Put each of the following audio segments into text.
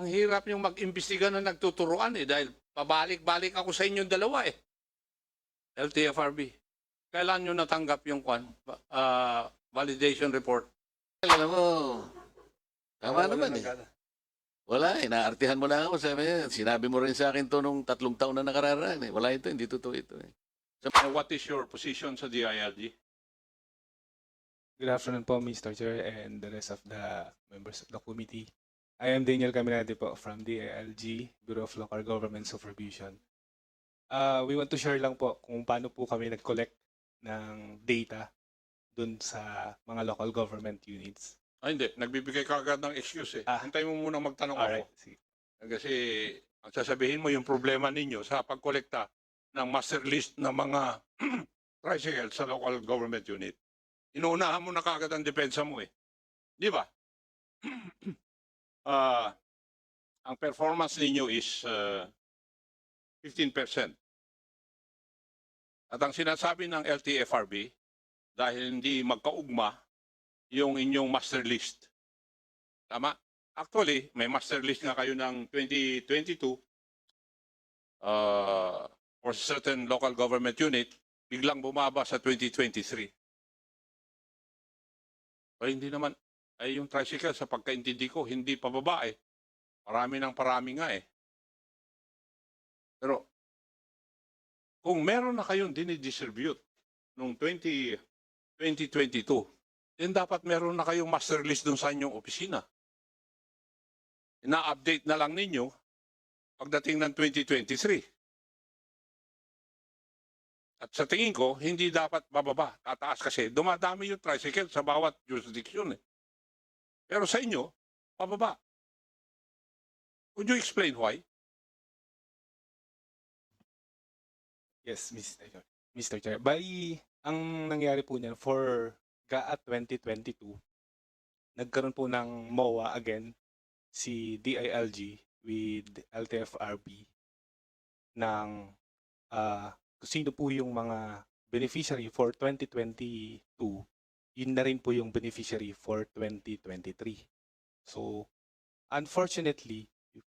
Ang hirap yung mag-imbestiga na nagtuturuan dahil pabalik-balik ako sa inyong dalawa LTFRB. Kailan nyo natanggap yung validation report? Alam mo, tama Wala naman na eh. gana. Wala, inaartihan mo na ako. Sinabi mo rin sa akin to nung 3 taon na nakararaan eh. Wala ito, hindi totoo ito eh. What is your position sa DILG? Good afternoon po, Mr. Chair and the rest of the members of the committee. I am Daniel Caminati po from DILG, Bureau of Local Government Supervision. We want to share lang po kung paano po kami nag-collect ng data dun sa mga local government units. Hindi. Nagbibigay ka agad ng excuse Hintay mo muna magtanong Alright, ako. sige. Kasi ang sasabihin mo yung problema ninyo sa pagkolekta ng master list ng mga tricycle sa local government unit. Inuunahan mo na kaagad ang depensa mo Di ba? Ang performance ninyo is 15%. At ang sinasabi ng LTFRB, dahil hindi magkaugma yung inyong master list. Tama? Actually, may master list nga kayo ng 2022 for certain local government unit, biglang bumaba sa 2023. Ay, hindi naman, ay yung tricycle sa pagkaintindi ko, hindi pababa parami nga Pero, kung meron na kayong dinidistribute noong 2022, then dapat meron na kayong master list dun sa inyong opisina. Ina-update na lang ninyo pagdating ng 2023. At sa tingin ko, hindi dapat bababa, tataas kasi dumadami yung tricycle sa bawat jurisdiction Pero sa inyo, pababa. Could you explain why? Yes, Mr. Chair. Bali, ang nangyari po niyan for GAA 2022, nagkaroon po ng MOA again, si DILG with LTFRB ng kung sino po yung mga beneficiary for 2022, yun na rin po yung beneficiary for 2023. So, unfortunately,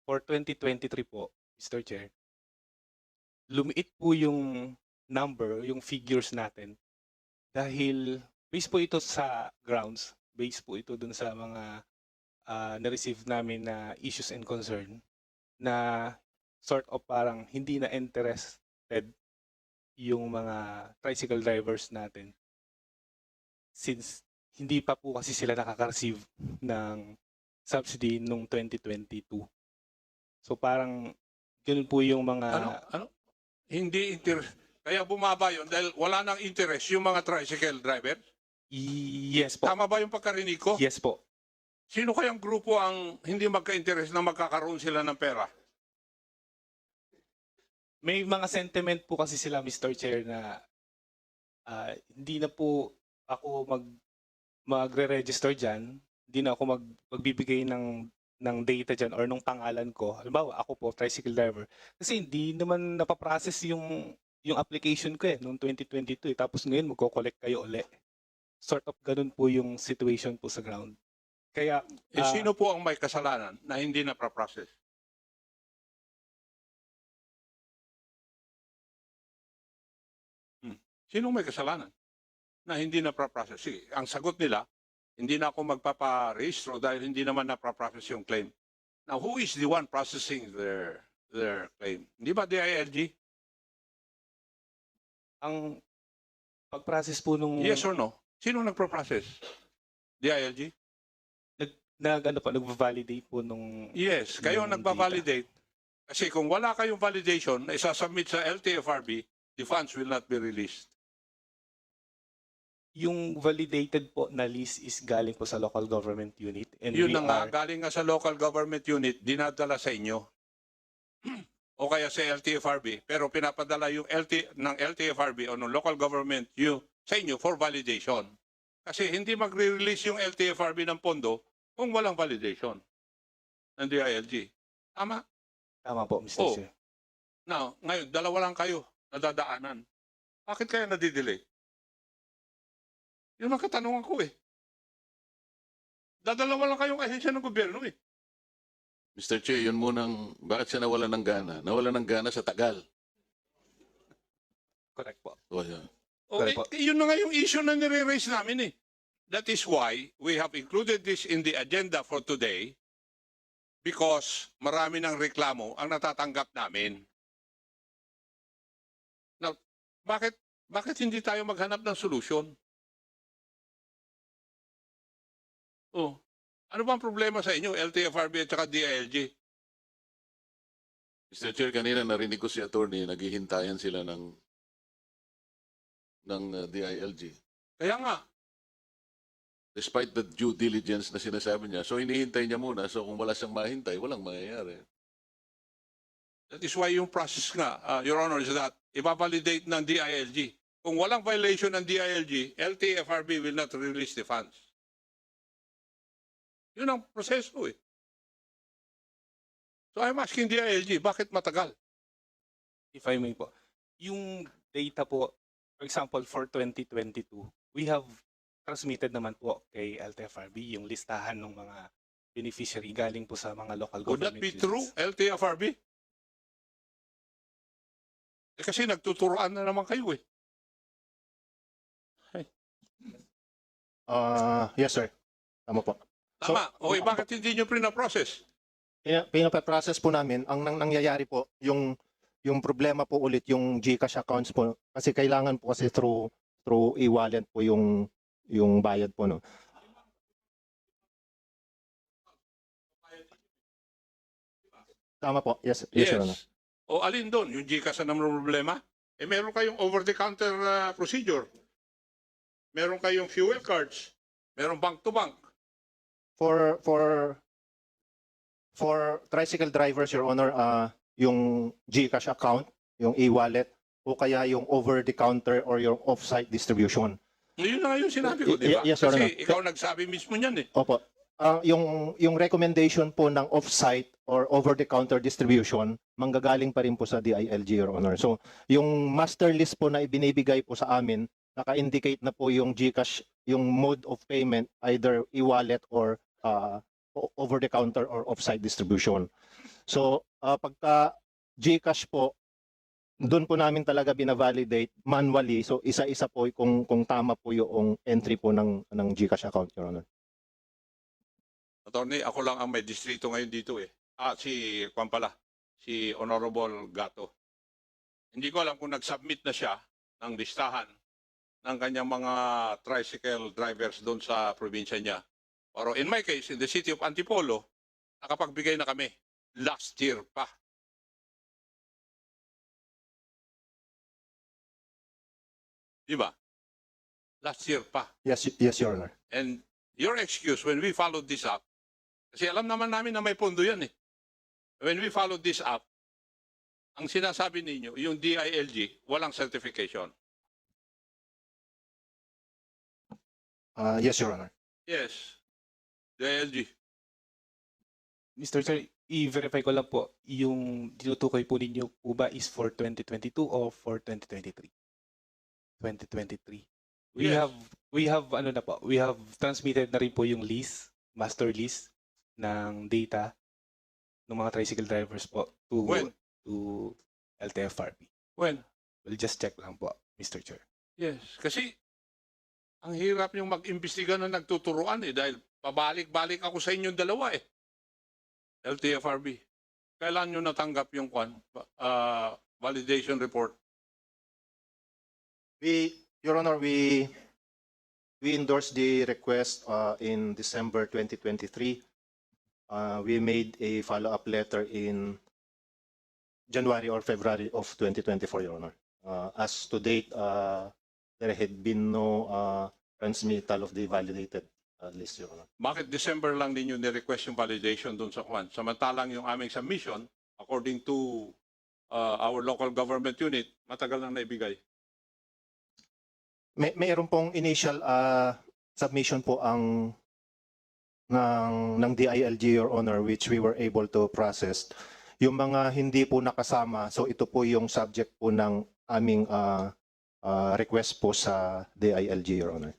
for 2023 po, Mr. Chair, lumiit po yung number, yung figures natin dahil based po ito sa grounds, based po ito dun sa mga na-receive namin na issues and concern na sort of parang hindi na interested yung mga tricycle drivers natin since hindi pa po kasi sila nakaka-receive ng subsidy nung 2022. So parang ganun po yung mga Ano? Hindi interest. Kaya bumaba yun dahil wala nang interest yung mga tricycle driver? Yes po. Tama ba yung pagkarinig ko? Yes po. Sino kayang grupo ang hindi magka-interest na magkakaroon sila ng pera? May mga sentiment po kasi sila, Mr. Chair, na hindi na po ako magre-register dyan, hindi na ako magbibigay ng data dyan or nung pangalan ko. Halimbawa, ako po, tricycle driver. Kasi hindi naman napaprocess yung application ko noong 2022 Tapos ngayon, magko-collect kayo uli. Sort of ganun po yung situation po sa ground. Kaya, Sino po ang may kasalanan na hindi na-process? Sino may kasalanan na hindi na-process? Sige, ang sagot nila, hindi na ako magpapa-registro dahil hindi naman na-process yung claim. Now, who is the one processing their claim? Hindi ba DILG? ang pag-process po nung Yes or no? Sino nagpro-process? DILG? nag-validate po nung Yes, kayo ang Yung nagpa-validate. Kasi kung wala kayong validation na isasubmit sa LTFRB, the funds will not be released. yung validated po na list is galing po sa local government unit and Yun we na nga, are galing nga sa local government unit, dinadala sa inyo. O kaya sa LTFRB, pero pinapadala yung ng LTFRB o ng local government sa inyo for validation. Kasi hindi magre-release yung LTFRB ng pondo kung walang validation ng DILG. Tama? tama po, Mr. Oh. Chair. Now, ngayon, dalawa lang kayo nadadaanan. Bakit kaya nadidelay? Yun ang katanungan ko Dadalawa lang kayong ahensya ng gobyerno Mr. Che, yun munang, bakit siya nawalan ng gana? Nawalan ng gana sa tagal. Correct po. O, yan. O, Correct po. yun na nga yung issue na nire-raise namin eh. That is why we have included this in the agenda for today because marami ng reklamo ang natatanggap namin. Now, bakit hindi tayo maghanap ng solusyon? Oh, ano bang problema sa inyo, LTFRB at saka DILG? Mr. Chair, kanina narinig ko si attorney, naghihintayan sila ng DILG. Kaya nga, Despite the due diligence na sinasabi niya, so hinihintay niya muna. So kung wala siyang mahintay, walang mangyayari. that is why yung process nga, Your Honor, is that ibabalidate ng DILG. Kung walang violation ng DILG, LTFRB will not release the funds. Yun ang proseso eh. So I'm asking DILG, bakit matagal? If I may po. Yung data po, for example, for 2022, we have transmitted naman po kay LTFRB yung listahan ng mga beneficiary galing po sa mga local Would that government be units. true, LTFRB? Eh, kasi nagtuturoan na naman kayo eh. Yes, sir. Tama po. Tama. Okay, bakit hindi nyo pinaprocess? Pinapaprocess po namin. Ang nangyayari po, yung problema po ulit, yung GCash accounts po. Kasi kailangan po kasi through e-wallet po yung bayad po. No? Tama po. Yes, Your Honor. O alin doon? Yung GCash na naman problema? Eh meron kayong over-the-counter procedure. Meron kayong fuel cards. Meron bank-to-bank. For tricycle drivers, Your Honor, yung GCash account, yung e-wallet, o kaya yung over-the-counter or yung off-site distribution. Yun na nga yung sinabi ko, di ba? Yes, Your Honor. Kasi ikaw nagsabi mismo niyan eh. Opo. Yung recommendation po ng off-site or over-the-counter distribution, manggagaling pa rin po sa DILG, Your Honor. So, yung master list po na ibinibigay po sa amin, naka-indicate na po yung GCash, yung mode of payment, either e-wallet or over-the-counter or off-site distribution. So, pagka GCash po, doon po namin talaga binavalidate manually. So, isa-isa po kung tama po yung entry po ng GCash account, Your Honor. Attorney, ako lang ang may distrito ngayon dito eh. Si Juan pala, si Honorable Gato. Hindi ko alam kung nag-submit na siya ng listahan ng kanyang mga tricycle drivers doon sa probinsya niya. Pero in my case, in the city of Antipolo, nakapagbigay na kami last year pa. Di ba? Last year pa. Yes, Your Honor. And your excuse when we followed this up, kasi alam naman namin na may pondo yan eh. When we followed this up, ang sinasabi ninyo, yung DILG, walang certification. Yes, Your Honor. Yes. DILG. Mr. Chair, i-verify ko lang po, yung tinutukoy po ninyo po ba is for 2022 o for 2023? 2023. We Yes. have ano na po, we have transmitted na rin po yung list, master list ng data ng mga tricycle drivers po When? to LTFRB. When? We'll just check lang po, Mr. Chair. Yes. Kasi, ang hirap yung mag-imbestiga na nagtuturuan eh, dahil pabalik-balik ako sa inyong dalawa eh. LTFRB. Kailan nyo natanggap yung validation report? Your Honor, we endorsed the request in December 2023. We made a follow-up letter in January or February of 2024, Your Honor. As to date, there had been no transmittal of the validated list, Your Honor. Bakit December lang ninyo ni-request yung validation doon sa Kwan? Samantalang yung aming submission, according to our local government unit, matagal nang naibigay. Mayroon pong initial submission po ng DILG, Your Honor, which we were able to process. Yung mga hindi po nakasama, so ito po yung subject po ng aming request po sa DILG, Your Honor.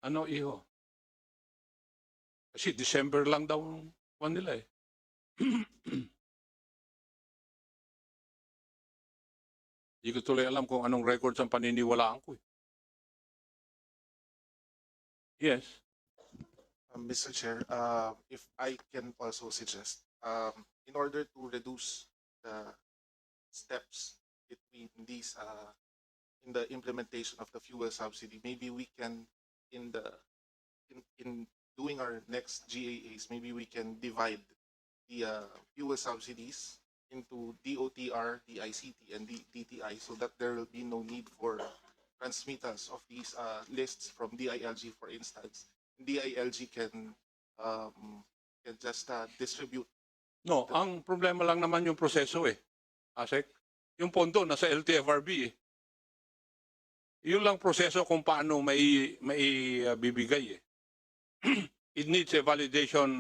Ano, iho? Kasi December lang daw ang kwan nila eh. Hindi ko tuloy alam kung anong records ang paniniwalaan ko eh. Yes. Mr. Chair, if I can also suggest, in order to reduce the steps between these, in the implementation of the fuel subsidy, maybe we can, in doing our next GAAs, maybe we can divide the fuel subsidies into DOTR, DICT, and DTI, so that there will be no need for transmittals of these lists from DILG, for instance. DILG can just distribute. No, ang problema lang naman yung proseso eh. Asek, yung pondo nasa LTFRB eh. Yun lang proseso kung paano may bibigay eh. It needs a validation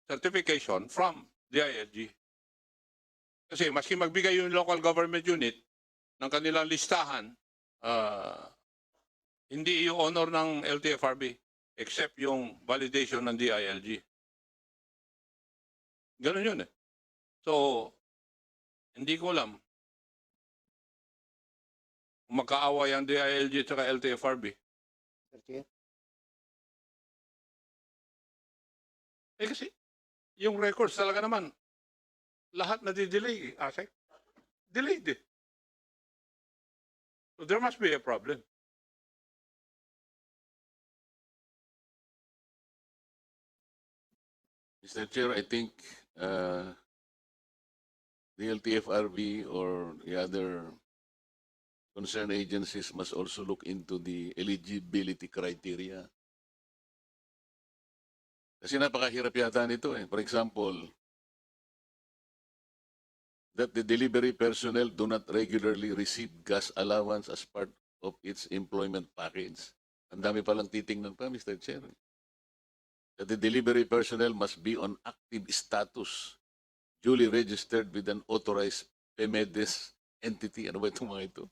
certification from DILG. Kasi maski magbigay yung local government unit ng kanilang listahan, hindi i-honor ng LTFRB except yung validation ng DILG. Ganun yun eh. So, hindi ko alam kung magkaaway ang DILG at saka LTFRB. Mr. Chair. Eh kasi, yung records talaga naman, lahat na di-delay, Asek. Delayed eh. So there must be a problem. Mr. Chair, I think the LTFRB or the other concerned agencies must also look into the eligibility criteria. Kasi napakahirap yata nito eh. For example, that the delivery personnel do not regularly receive gas allowance as part of its employment package. Ang dami palang titingnan pa, Mr. Chair. That the delivery personnel must be on active status, duly registered with an authorized PEMEDES entity. Ano ba itong mga ito?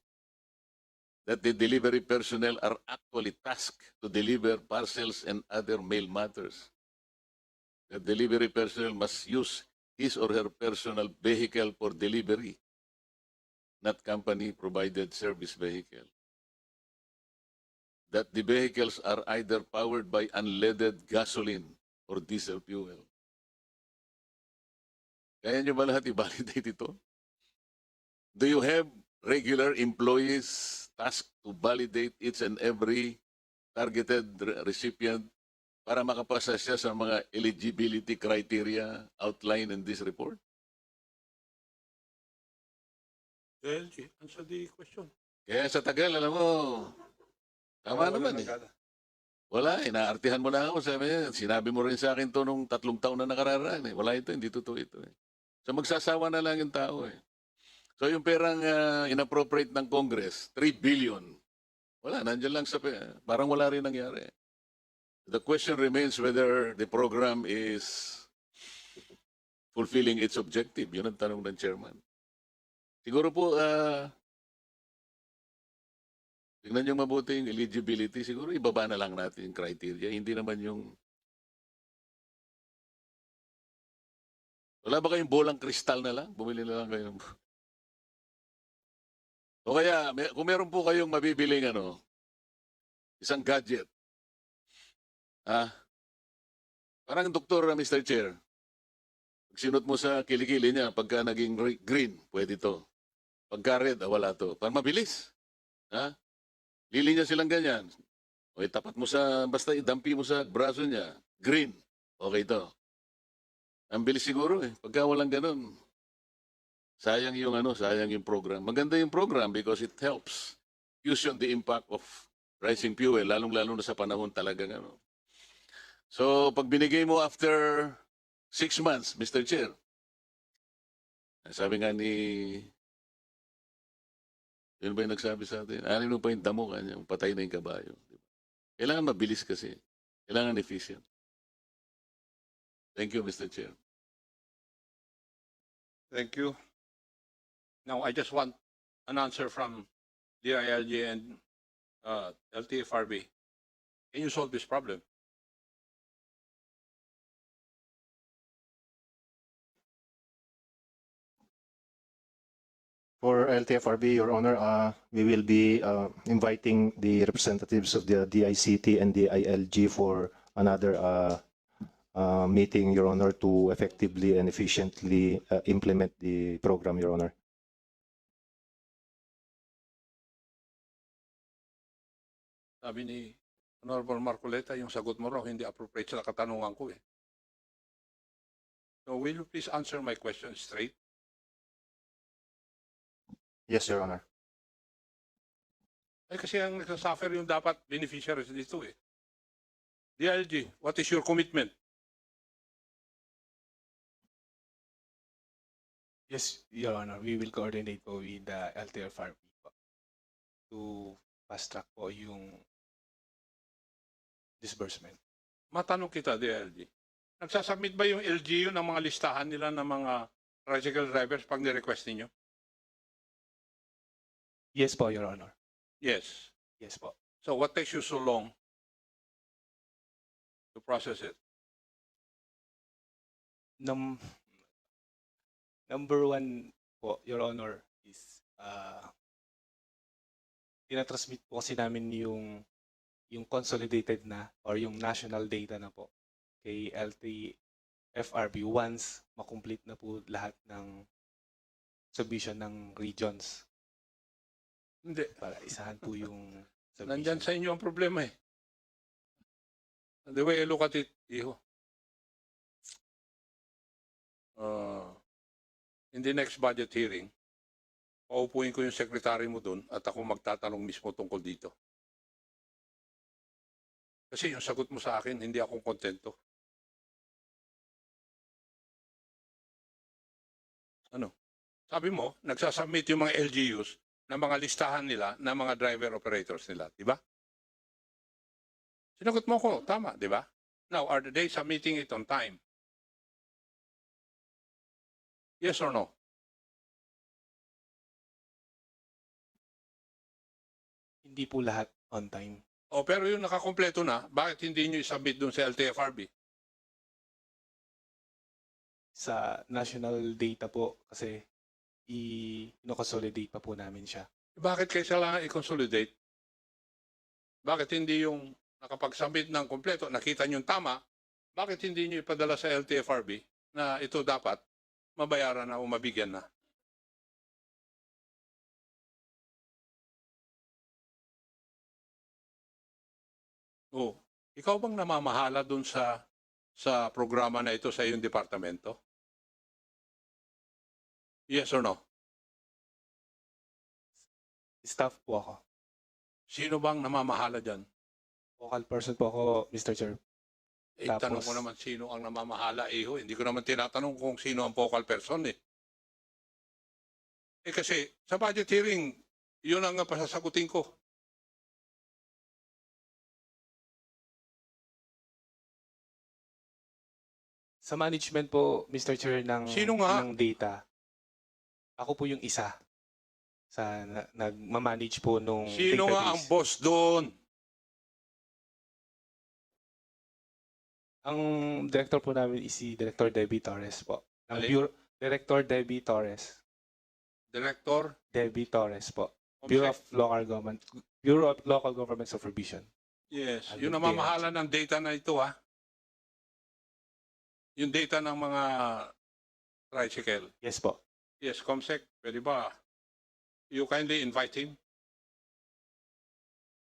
That the delivery personnel are actually tasked to deliver parcels and other mail matters. The delivery personnel must use his or her personal vehicle for delivery, not company-provided service vehicle. That the vehicles are either powered by unleaded gasoline or diesel fuel. Kaya nyo ba lahat i-validate ito? Do you have regular employees tasked to validate each and every targeted recipient para makapasa siya sa mga eligibility criteria outlined in this report? DILG, answer the question. Kaya sa tagal, alam mo, tama naman eh. Wala, inaartihan mo na ako. Sinabi mo rin sa akin to nung 3 taon na nakararaan eh. Wala ito, hindi totoo ito eh. So magsasawa na lang yung tao eh. So yung perang inappropriate ng Congress, 3 billion. Wala, nandyan lang sa parang wala rin nangyari. The question remains whether the program is fulfilling its objective. Yun ang tanong ng chairman. Siguro po, tingnan nyo mabuti yung eligibility. Siguro ibaba na lang natin yung criteria. Hindi naman yung... Wala ba kayong bolang kristal na lang? Bumili na lang kayo. O kaya, kung meron po kayong mabibiling isang gadget, parang doktor, Mr. Chair, pag sinot mo sa kilikili niya, pagka naging green, pwede to. Pagka red, wala to. Parang mabilis. Lilinya silang ganyan. O tapat mo basta idampi mo sa braso niya, green. Okay to. Ang bilis siguro eh. Pagka walang ganun, sayang yung sayang yung program. Maganda yung program because it helps cushion the impact of rising fuel, lalong-lalo na sa panahon talagang So, pag binigay mo after 6 months, Mr. Chair, sabi nga yun ba yung nagsabi sa atin? Ano pa yung damo kanya, patay na yung kabayo. Kailangan mabilis kasi. Kailangan efficient. Thank you, Mr. Chair. Thank you. Now, I just want an answer from DILG and LTFRB. Can you solve this problem? For LTFRB, Your Honor, we will be inviting the representatives of the DICT and the ILG for another meeting, Your Honor, to effectively and efficiently implement the program, Your Honor. Sabi ni Honorable Marcoleta, yung sagot mo raw hindi appropriate sa katanungan ko eh. So will you please answer my question straight? Yes, Your Honor. Eh kasi ang nagsasuffer yung dapat beneficiaries dito eh. DILG, what is your commitment? Yes, Your Honor, we will coordinate po with the LTFRB po to fast track po yung disbursement. Matanong kita, DILG. Nagsasubmit ba yung LGU ng mga listahan nila ng mga tricycle drivers pag ni-request ninyo? Yes po, Your Honor. Yes. Yes po. So what takes you so long to process it? Number one po, Your Honor, is tinatransmit po kasi namin yung consolidated na or yung national data na po kay LTFRB once makomplete na po lahat ng submission ng regions Hindi. para isahan po yung Nandyan submission. sa inyo ang problema eh. The way I look at it, Iho, in the next budget hearing, paupuin ko yung secretary mo dun at ako magtatanong mismo tungkol dito. Kasi yung sagot mo sa akin, hindi ako kontento. Ano? Sabi mo, nagsasubmit yung mga LGUs na mga listahan nila ng mga driver operators nila, di ba? Sinagot mo ko, tama, di ba? Now, are they submitting it on time? Yes or no? Hindi po lahat on time. O, pero yung nakakompleto na, bakit hindi nyo i-submit dun sa LTFRB? Sa national data po kasi i-consolidate pa po namin siya. Bakit kailangan i-consolidate? Bakit hindi yung nakapag-submit ng kompleto, nakita nyo yung tama, bakit hindi nyo ipadala sa LTFRB na ito dapat mabayaran na o mabigyan na? Oh, ikaw bang namamahala dun sa programa na ito sa iyong departamento? Yes or no? Staff po ako. Sino bang namamahala dyan? Vocal person po ako, Mr. Chair. Eh, Tapos- tanong ko naman sino ang namamahala, Iho. Hindi ko naman tinatanong kung sino ang focal person eh. Eh kasi sa budget hearing, yun ang pasasagutin ko. Sa management po, Mr. Chair, Sino nga? ng data, ako po yung isa sa nagmamanage po nung Sino nga ang database. boss doon? Ang director po namin is si Director Debbie Torres po. Ang Alin? Director Debbie Torres. Director? Debbie Torres po. Bureau of Local Government Supervision. Yes. Ano, Yung namamahala ng data na ito ha. Yung data ng mga tricycle. Yes po. Yes, Comsec, pwede ba? You kindly invite him